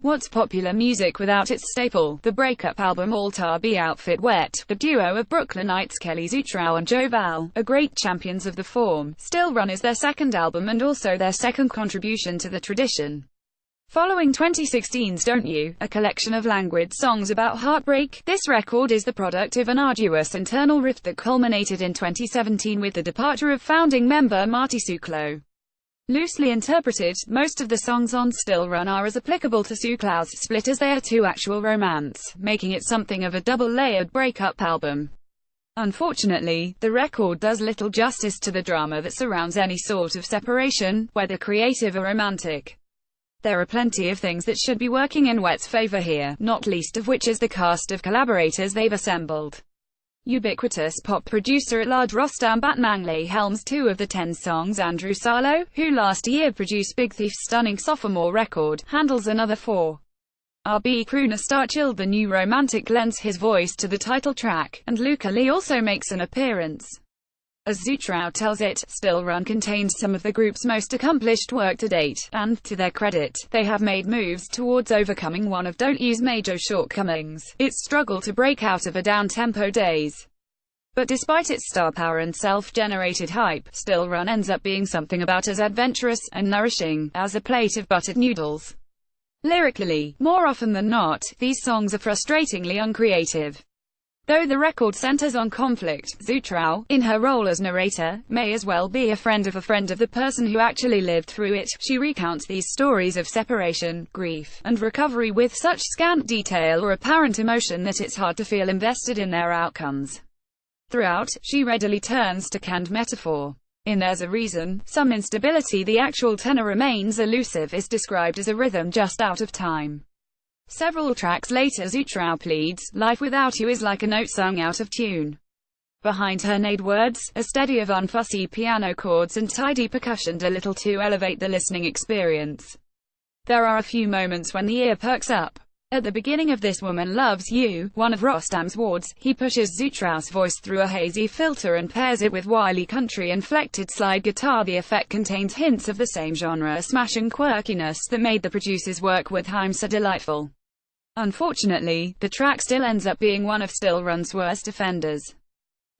What's popular music without its staple? The breakup album Altar B Outfit Wet, the duo of Brooklynites Kelly Zutrow and Joe Val, are great champions of the form. Still Run is their second album and also their second contribution to the tradition. Following 2016's Don't You, a collection of languid songs about heartbreak, this record is the product of an arduous internal rift that culminated in 2017 with the departure of founding member Marty Suclo. Loosely interpreted, most of the songs on Still Run are as applicable to Suclow's split as they are to actual romance, making it something of a double-layered breakup album. Unfortunately, the record does little justice to the drama that surrounds any sort of separation, whether creative or romantic. There are plenty of things that should be working in Wet's favor here, not least of which is the cast of collaborators they've assembled. Ubiquitous pop producer-at-large R&amp Mangley helms 2 of the 10 songs. Andrew Sarlo, who last year produced Big Thief's stunning sophomore record, handles another 4. R&B crooner Starchild, the new romantic, lends his voice to the title track, and Luca Lee also makes an appearance. As Zutrow tells it, Still Run contains some of the group's most accomplished work to date, and, to their credit, they have made moves towards overcoming one of Don't You's major shortcomings, its struggle to break out of a down-tempo days. But despite its star power and self-generated hype, Still Run ends up being something about as adventurous and nourishing as a plate of buttered noodles. Lyrically, more often than not, these songs are frustratingly uncreative. Though the record centers on conflict, Zutrow, in her role as narrator, may as well be a friend of the person who actually lived through it. She recounts these stories of separation, grief, and recovery with such scant detail or apparent emotion that it's hard to feel invested in their outcomes. Throughout, she readily turns to canned metaphor. In There's a Reason, Some Instability, the actual tenor remains elusive, is described as a rhythm just out of time. Several tracks later Zutrow pleads, "Life without you is like a note sung out of tune." Behind her neighed words, a steady of unfussy piano chords and tidy percussion do little to elevate the listening experience. There are a few moments when the ear perks up. At the beginning of This Woman Loves You, one of R&amp's wards, he pushes Zutrow's voice through a hazy filter and pairs it with wily country-inflected slide guitar. The effect contains hints of the same genre smashing quirkiness that made the producer's work with Haim so delightful. Unfortunately, the track still ends up being one of Still Run's worst offenders.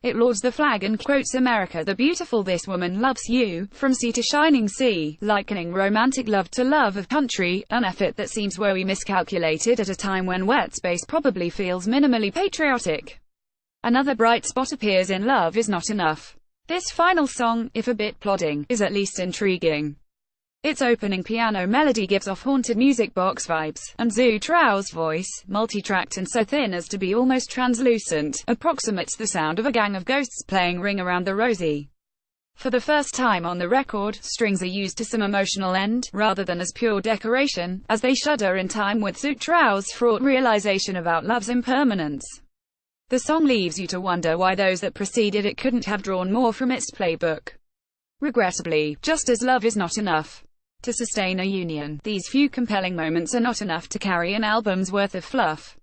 It lauds the flag and quotes America the Beautiful This Woman Loves You, From Sea to Shining Sea, likening romantic love to love of country, an effort that seems woefully miscalculated at a time when Wet's bass probably feels minimally patriotic. Another bright spot appears in Love Is Not Enough. This final song, if a bit plodding, is at least intriguing. Its opening piano melody gives off haunted music box vibes, and Zutrow's voice, multi-tracked and so thin as to be almost translucent, approximates the sound of a gang of ghosts playing Ring Around the Rosie. For the first time on the record, strings are used to some emotional end, rather than as pure decoration, as they shudder in time with Zutrow's fraught realization about love's impermanence. The song leaves you to wonder why those that preceded it couldn't have drawn more from its playbook. Regrettably, just as love is not enough to sustain a union, these few compelling moments are not enough to carry an album's worth of fluff.